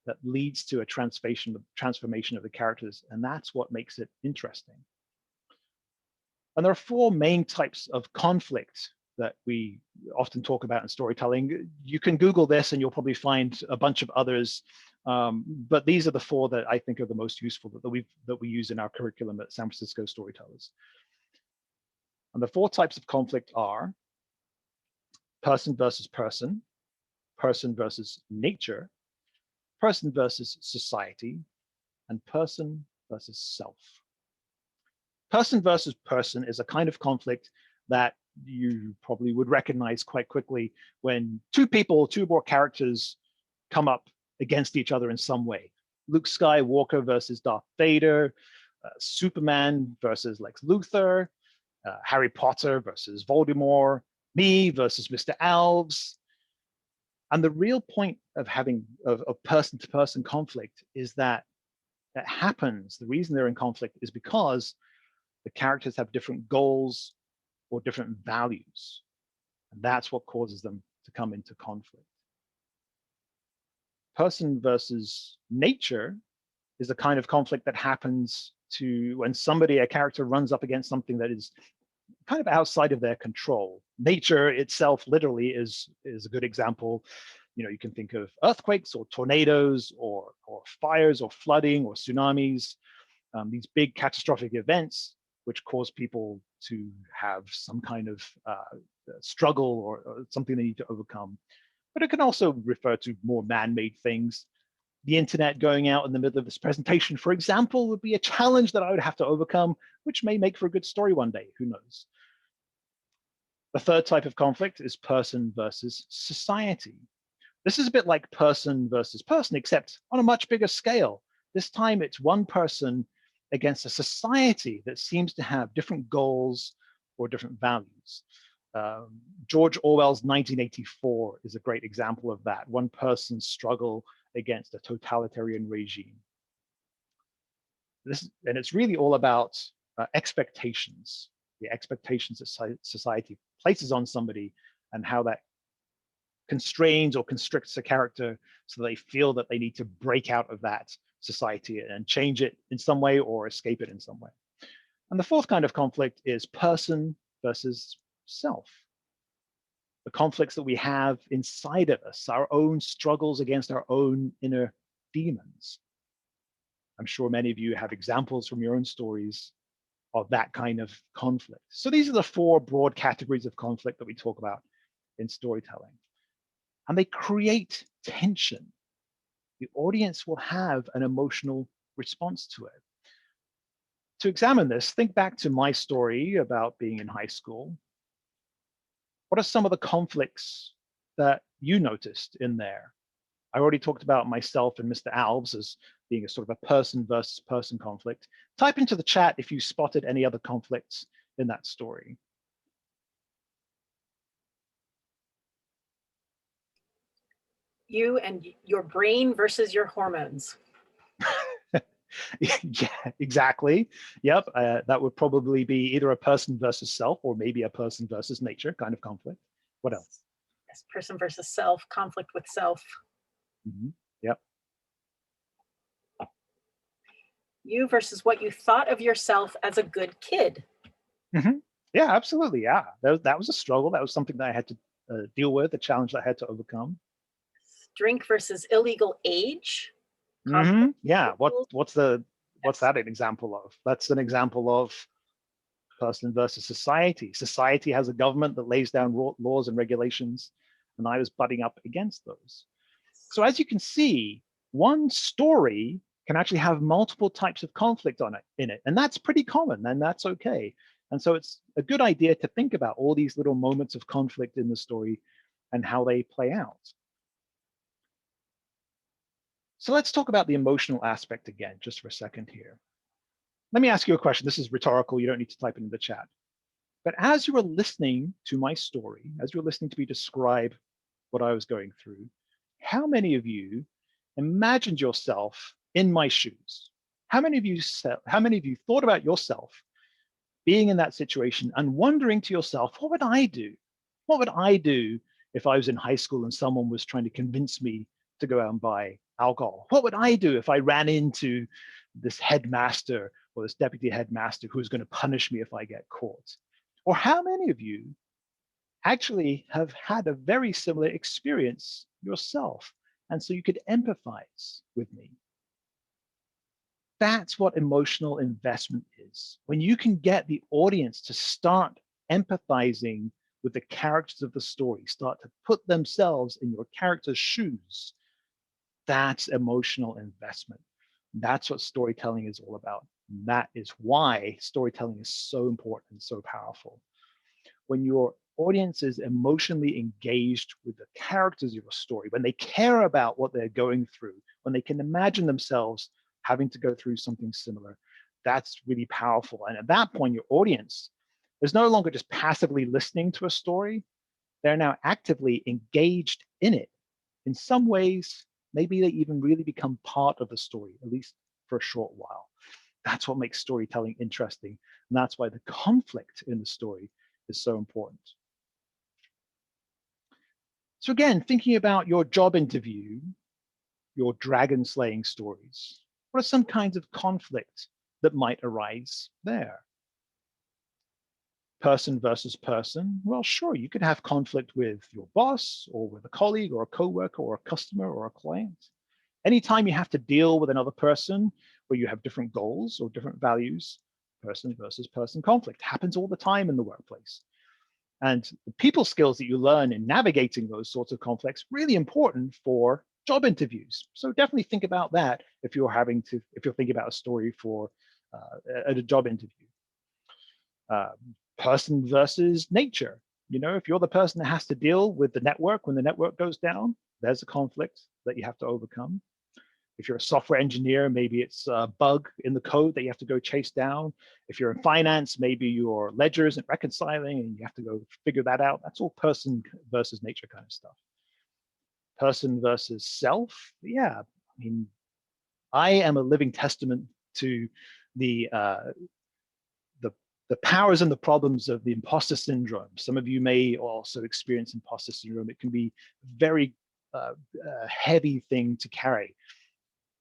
that leads to a transformation of the characters. And that's what makes it interesting. And there are four main types of conflict that we often talk about in storytelling. You can Google this and you'll probably find a bunch of others. But these are the four that I think are the most useful that we use in our curriculum at San Francisco Storytellers. And the four types of conflict are person versus person, person versus nature, person versus society, and person versus self. Person versus person is a kind of conflict that you probably would recognize quite quickly when two more characters come up against each other in some way. Luke Skywalker versus Darth Vader, Superman versus Lex Luthor, Harry Potter versus Voldemort, me versus Mr. Alves. And the real point of having of person-to-person conflict is that happens. The reason they're in conflict is because the characters have different goals or different values. And that's what causes them to come into conflict. Person versus nature is a kind of conflict that happens when a character runs up against something that is kind of outside of their control. Nature itself literally is a good example. You can think of earthquakes or tornadoes or fires or flooding or tsunamis, these big catastrophic events which cause people to have some kind of struggle or something they need to overcome. But it can also refer to more man-made things. The internet going out in the middle of this presentation, for example, would be a challenge that I would have to overcome, which may make for a good story one day, who knows? The third type of conflict is person versus society. This is a bit like person versus person, except on a much bigger scale. This time it's one person against a society that seems to have different goals or different values. George Orwell's 1984 is a great example of that. One person's struggle against a totalitarian regime. And it's really all about expectations, the expectations that society places on somebody and how that constrains or constricts a character so they feel that they need to break out of that society and change it in some way or escape it in some way. And the fourth kind of conflict is person versus self. The conflicts that we have inside of us, our own struggles against our own inner demons. I'm sure many of you have examples from your own stories of that kind of conflict. So these are the four broad categories of conflict that we talk about in storytelling. And they create tension. The audience will have an emotional response to it. To examine this, think back to my story about being in high school. What are some of the conflicts that you noticed in there? I already talked about myself and Mr. Alves as being a sort of a person versus person conflict. Type into the chat if you spotted any other conflicts in that story. You and your brain versus your hormones. Yeah, exactly. Yep, that would probably be either a person versus self or maybe a person versus nature kind of conflict. What else? Yes, person versus self, conflict with self. Mm-hmm. Yep. You versus what you thought of yourself as a good kid. Mm-hmm. Yeah, absolutely. Yeah, that was a struggle. That was something that I had to deal with, a challenge that I had to overcome. Drink versus illegal age. Mm-hmm. Yeah. What's that an example of? That's an example of person versus society. Society has a government that lays down laws and regulations, and I was butting up against those. So as you can see, one story can actually have multiple types of conflict in it, and that's pretty common, and that's okay. And so it's a good idea to think about all these little moments of conflict in the story and how they play out. So let's talk about the emotional aspect again, just for a second here. Let me ask you a question. This is rhetorical. You don't need to type it in the chat. But as you were listening to my story, as you were listening to me describe what I was going through, how many of you imagined yourself in my shoes? How many of you thought about yourself being in that situation and wondering to yourself, what would I do? What would I do if I was in high school and someone was trying to convince me to go out and buy alcohol? What would I do if I ran into this headmaster or this deputy headmaster who's going to punish me if I get caught? Or how many of you actually have had a very similar experience yourself, and so you could empathize with me? That's what emotional investment is. When you can get the audience to start empathizing with the characters of the story, start to put themselves in your character's shoes, that's emotional investment. That's what storytelling is all about. And that is why storytelling is so important and so powerful. When your audience is emotionally engaged with the characters of your story, when they care about what they're going through, when they can imagine themselves having to go through something similar, that's really powerful. And at that point, your audience is no longer just passively listening to a story. They're now actively engaged in it. In some ways, maybe they even really become part of the story, at least for a short while. That's what makes storytelling interesting. And that's why the conflict in the story is so important. So again, thinking about your job interview, your dragon slaying stories, what are some kinds of conflict that might arise there? Person versus person. Well, sure, you could have conflict with your boss or with a colleague or a coworker or a customer or a client. Anytime you have to deal with another person where you have different goals or different values, person versus person conflict happens all the time in the workplace. And the people skills that you learn in navigating those sorts of conflicts, really important for job interviews. So definitely think about that if you're thinking about a story for at a job interview. Person versus nature. You know, if you're the person that has to deal with the network when the network goes down, there's a conflict that you have to overcome. If you're a software engineer, maybe it's a bug in the code that you have to go chase down. If you're in finance, maybe your ledger isn't reconciling and you have to go figure that out. That's all person versus nature kind of stuff. Person versus self. Yeah, I mean, I am a living testament to the powers and the problems of the imposter syndrome. Some of you may also experience imposter syndrome. It can be a very heavy thing to carry.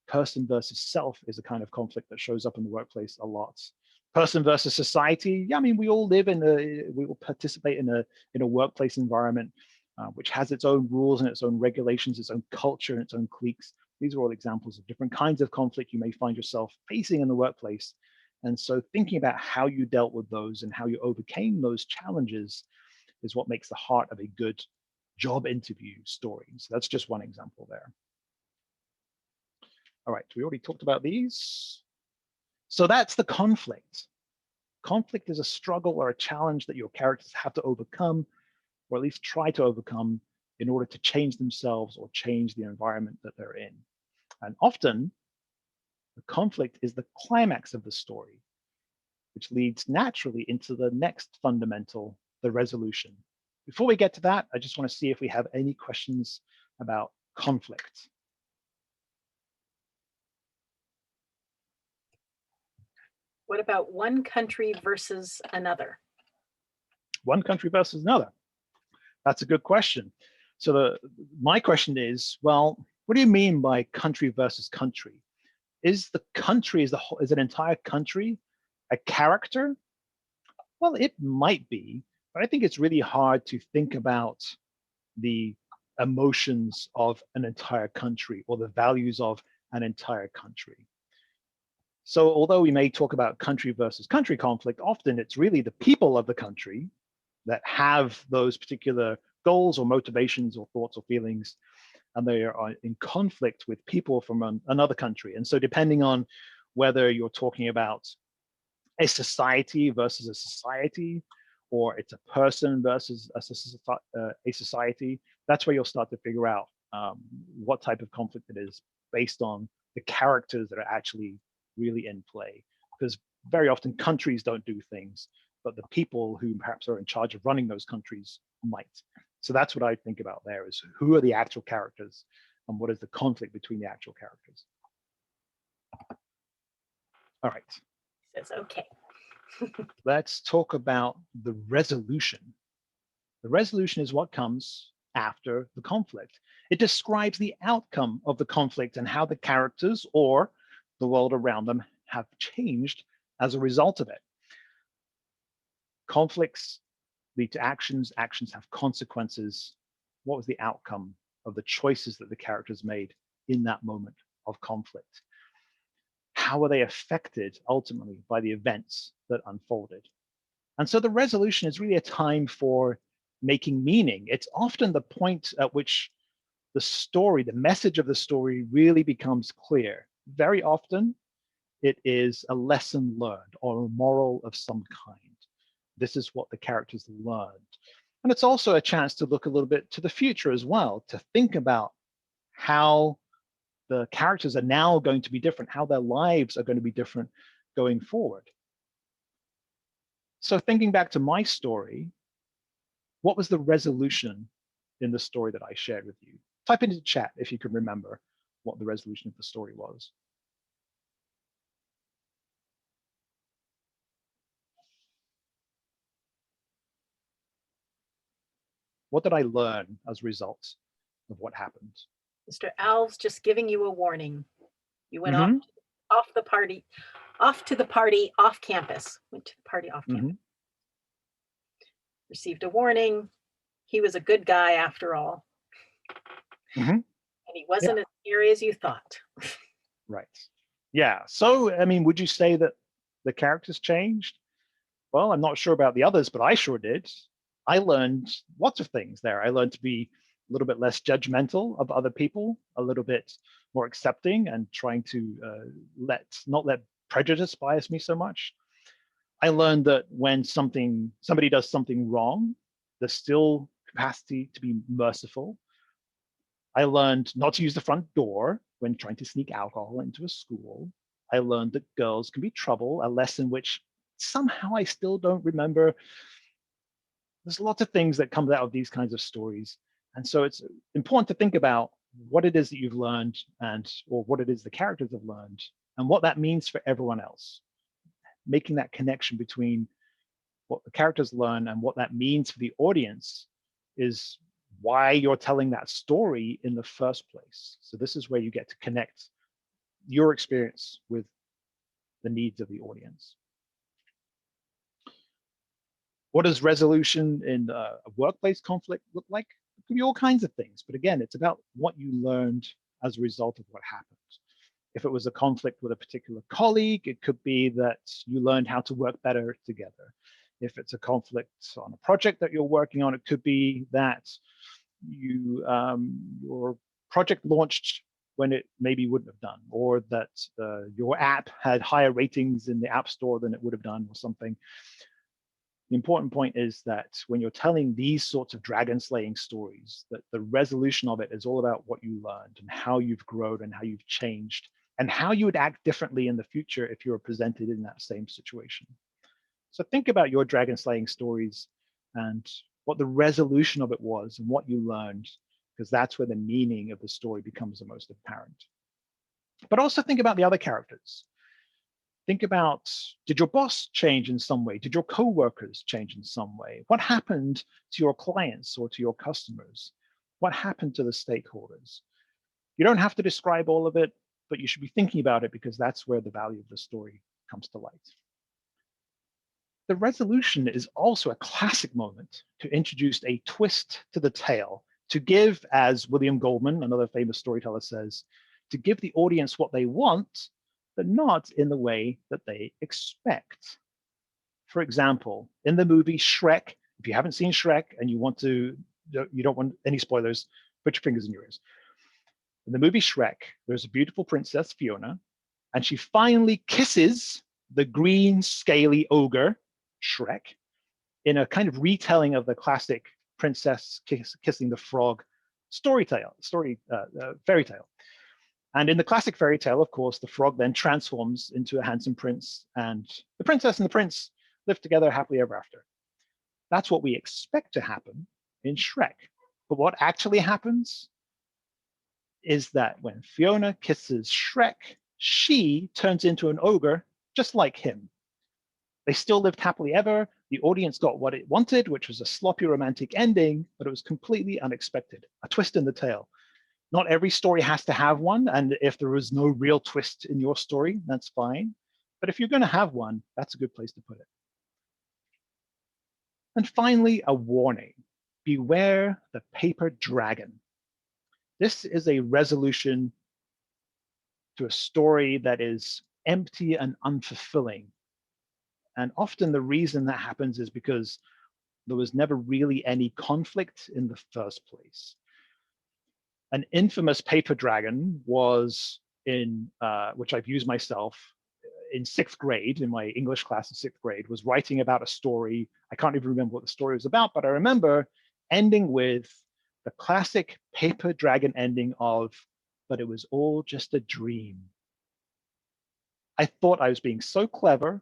Person versus self is a kind of conflict that shows up in the workplace a lot. Person versus society. Yeah, I mean, we all participate in a workplace environment which has its own rules and its own regulations, its own culture and its own cliques. These are all examples of different kinds of conflict you may find yourself facing in the workplace. And so thinking about how you dealt with those and how you overcame those challenges is what makes the heart of a good job interview story. So that's just one example there. All right, we already talked about these. So that's the conflict. Conflict is a struggle or a challenge that your characters have to overcome, or at least try to overcome, in order to change themselves or change the environment that they're in. And often, the conflict is the climax of the story, which leads naturally into the next fundamental, the resolution. Before we get to that, I just want to see if we have any questions about conflict. What about one country versus another? One country versus another. That's a good question. So my question is, well, what do you mean by country versus country? Is the country, is an entire country a character? Well, it might be, but I think it's really hard to think about the emotions of an entire country or the values of an entire country. So although we may talk about country versus country conflict, often it's really the people of the country that have those particular goals or motivations or thoughts or feelings, and they are in conflict with people from another country. And so depending on whether you're talking about a society versus a society, or it's a person versus a society, that's where you'll start to figure out what type of conflict it is based on the characters that are actually really in play. Because very often countries don't do things, but the people who perhaps are in charge of running those countries might. So that's what I think about there, is who are the actual characters and what is the conflict between the actual characters. All right, Says, okay. let's talk about the resolution. The resolution is what comes after the conflict. It describes the outcome of the conflict and how the characters or the world around them have changed as a result of it. Conflicts lead to actions, actions have consequences. What was the outcome of the choices that the characters made in that moment of conflict? How were they affected ultimately by the events that unfolded? And so the resolution is really a time for making meaning. It's often the point at which the story, the message of the story really becomes clear. Very often, it is a lesson learned or a moral of some kind. This is what the characters learned. And it's also a chance to look a little bit to the future as well, to think about how the characters are now going to be different, how their lives are going to be different going forward. So thinking back to my story, what was the resolution in the story that I shared with you? Type into the chat if you can remember what the resolution of the story was. What did I learn as a result of what happened? Mr. Al's just giving you a warning. You went Mhm. off to the party off campus. Went to the party off campus. Received a warning. He was a good guy after all. Mhm. And he wasn't as scary as you thought. Right. Yeah. So, I mean, would you say that the characters changed? Well, I'm not sure about the others, but I sure did. I learned lots of things there. I learned to be a little bit less judgmental of other people, a little bit more accepting, and trying to not let prejudice bias me so much. I learned that when somebody does something wrong, there's still capacity to be merciful. I learned not to use the front door when trying to sneak alcohol into a school. I learned that girls can be trouble, a lesson which somehow I still don't remember. There's lots of things that come out of these kinds of stories. And so it's important to think about what it is that you've learned or what it is the characters have learned and what that means for everyone else. Making that connection between what the characters learn and what that means for the audience is why you're telling that story in the first place. So this is where you get to connect your experience with the needs of the audience. What does resolution in a workplace conflict look like? It can be all kinds of things, but again, it's about what you learned as a result of what happened. If it was a conflict with a particular colleague, it could be that you learned how to work better together. If it's a conflict on a project that you're working on, it could be that your project launched when it maybe wouldn't have done, or that your app had higher ratings in the App Store than it would have done, or something. The important point is that when you're telling these sorts of dragon slaying stories, that the resolution of it is all about what you learned and how you've grown and how you've changed and how you would act differently in the future if you were presented in that same situation. So think about your dragon slaying stories and what the resolution of it was and what you learned, because that's where the meaning of the story becomes the most apparent. But also think about the other characters. Think about, did your boss change in some way? Did your co-workers change in some way? What happened to your clients or to your customers? What happened to the stakeholders? You don't have to describe all of it, but you should be thinking about it because that's where the value of the story comes to light. The resolution is also a classic moment to introduce a twist to the tale, to give, as William Goldman, another famous storyteller, says, to give the audience what they want, but not in the way that they expect. For example, in the movie Shrek, if you haven't seen Shrek and you don't want any spoilers, put your fingers in your ears. In the movie Shrek, there's a beautiful princess, Fiona, and she finally kisses the green, scaly ogre, Shrek, in a kind of retelling of the classic princess kissing the frog fairy tale. And in the classic fairy tale, of course, the frog then transforms into a handsome prince, and the princess and the prince live together happily ever after. That's what we expect to happen in Shrek. But what actually happens is that when Fiona kisses Shrek, she turns into an ogre just like him. They still lived happily ever. The audience got what it wanted, which was a sloppy romantic ending, but it was completely unexpected, a twist in the tale. Not every story has to have one, and if there is no real twist in your story, that's fine. But if you're going to have one, that's a good place to put it. And finally, a warning. Beware the paper dragon. This is a resolution to a story that is empty and unfulfilling. And often the reason that happens is because there was never really any conflict in the first place. An infamous paper dragon was in, which I've used myself in 6th grade, in my English class in 6th grade, was writing about a story. I can't even remember what the story was about, but I remember ending with the classic paper dragon ending of, but it was all just a dream. I thought I was being so clever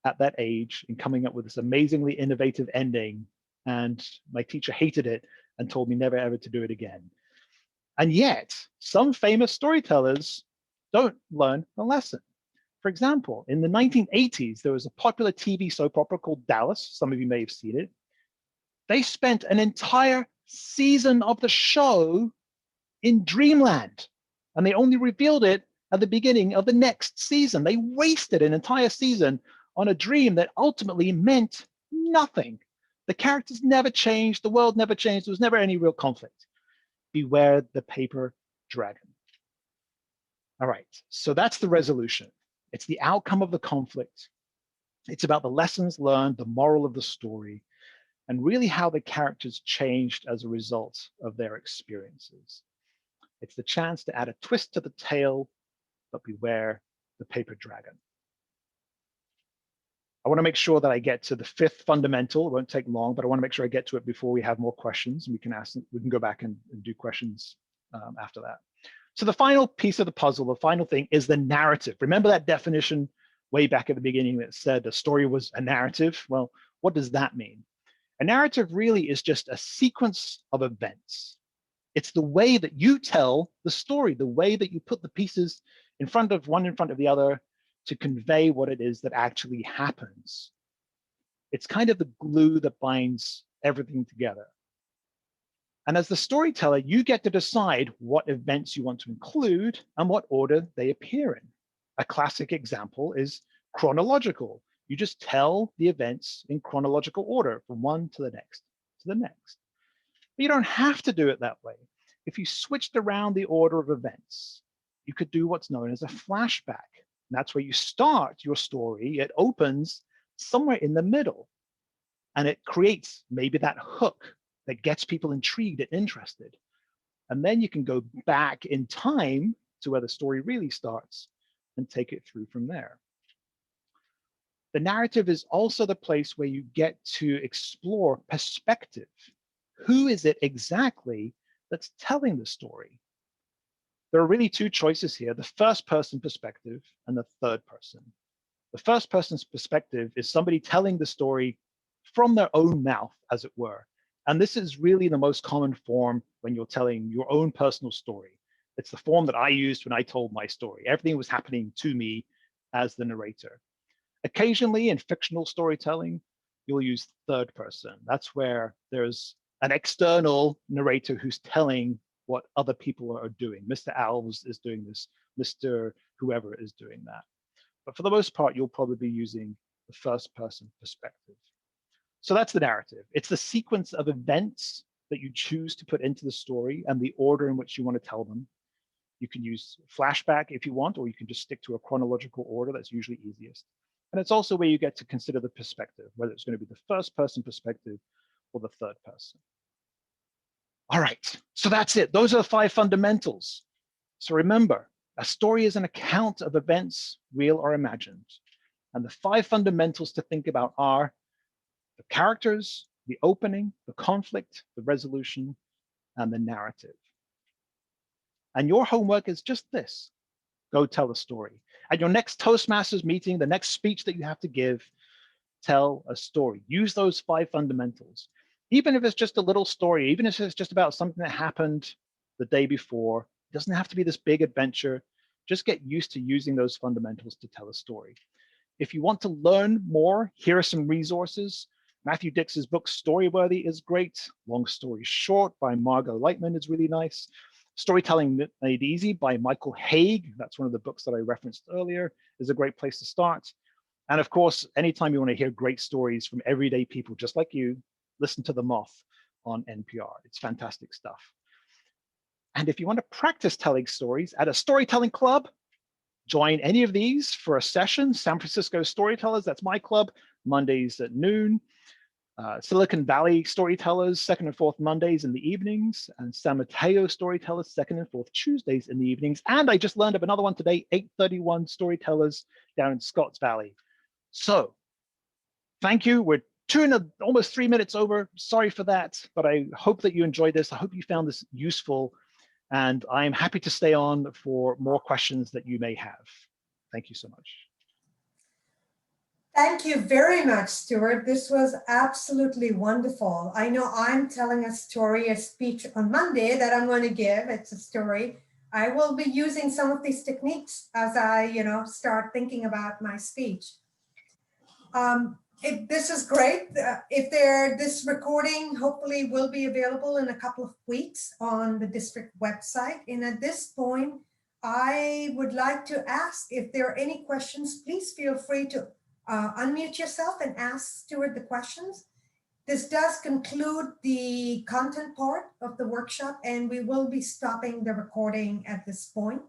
at that age in coming up with this amazingly innovative ending, and my teacher hated it and told me never ever to do it again. And yet, some famous storytellers don't learn the lesson. For example, in the 1980s, there was a popular TV soap opera called Dallas. Some of you may have seen it. They spent an entire season of the show in dreamland, and they only revealed it at the beginning of the next season. They wasted an entire season on a dream that ultimately meant nothing. The characters never changed, the world never changed, there was never any real conflict. Beware the paper dragon. All right, so that's the resolution. It's the outcome of the conflict. It's about the lessons learned, the moral of the story, and really how the characters changed as a result of their experiences. It's the chance to add a twist to the tale, but beware the paper dragon. I want to make sure that I get to the 5th fundamental. It won't take long, but I want to make sure I get to it before we have more questions. We can ask, we can go back and do questions after that. So the final piece of the puzzle, the final thing, is the narrative. Remember that definition way back at the beginning that said a story was a narrative? Well, what does that mean? A narrative really is just a sequence of events. It's the way that you tell the story, the way that you put the pieces in front of the other to convey what it is that actually happens. It's kind of the glue that binds everything together. And as the storyteller, you get to decide what events you want to include and what order they appear in. A classic example is chronological. You just tell the events in chronological order from one to the next, to the next. But you don't have to do it that way. If you switched around the order of events, you could do what's known as a flashback. And that's where you start your story. It opens somewhere in the middle, and it creates maybe that hook that gets people intrigued and interested. And then you can go back in time to where the story really starts and take it through from there. The narrative is also the place where you get to explore perspective. Who is it exactly that's telling the story? There are really 2 choices here, the first person perspective and the third person. The first person's perspective is somebody telling the story from their own mouth, as it were. And this is really the most common form when you're telling your own personal story. It's the form that I used when I told my story. Everything was happening to me as the narrator. Occasionally in fictional storytelling, you'll use third person. That's where there's an external narrator who's telling what other people are doing. Mr. Alves is doing this, Mr. whoever is doing that. But for the most part, you'll probably be using the first person perspective. So that's the narrative. It's the sequence of events that you choose to put into the story and the order in which you want to tell them. You can use flashback if you want, or you can just stick to a chronological order. That's usually easiest. And it's also where you get to consider the perspective, whether it's going to be the first person perspective or the third person. All right, so that's it. Those are the 5 fundamentals. So remember, a story is an account of events, real or imagined. And the 5 fundamentals to think about are the characters, the opening, the conflict, the resolution, and the narrative. And your homework is just this. Go tell a story. At your next Toastmasters meeting, the next speech that you have to give, tell a story. Use those 5 fundamentals. Even if it's just a little story, even if it's just about something that happened the day before, it doesn't have to be this big adventure. Just get used to using those fundamentals to tell a story. If you want to learn more, here are some resources. Matthew Dix's book, Storyworthy, is great. Long Story Short by Margot Lightman is really nice. Storytelling Made Easy by Michael Haig, that's one of the books that I referenced earlier, is a great place to start. And of course, anytime you want to hear great stories from everyday people just like you, listen to The Moth on NPR. It's fantastic stuff. And if you want to practice telling stories at a storytelling club, join any of these for a session. San Francisco Storytellers, that's my club, Mondays at noon. Silicon Valley Storytellers, second and fourth Mondays in the evenings, and San Mateo Storytellers, second and fourth Tuesdays in the evenings. And I just learned of another one today, 831 Storytellers down in Scotts Valley. So thank you. We're almost 3 minutes over. Sorry for that, but I hope that you enjoyed this. I hope you found this useful, and I'm happy to stay on for more questions that you may have. Thank you so much. Thank you very much, Stuart. This was absolutely wonderful. I know I'm telling a speech on Monday that I'm going to give. It's a story. I will be using some of these techniques as I, start thinking about my speech. This is great. This recording hopefully will be available in a couple of weeks on the district website. And at this point, I would like to ask if there are any questions. Please feel free to unmute yourself and ask Stuart the questions. This does conclude the content part of the workshop, and we will be stopping the recording at this point.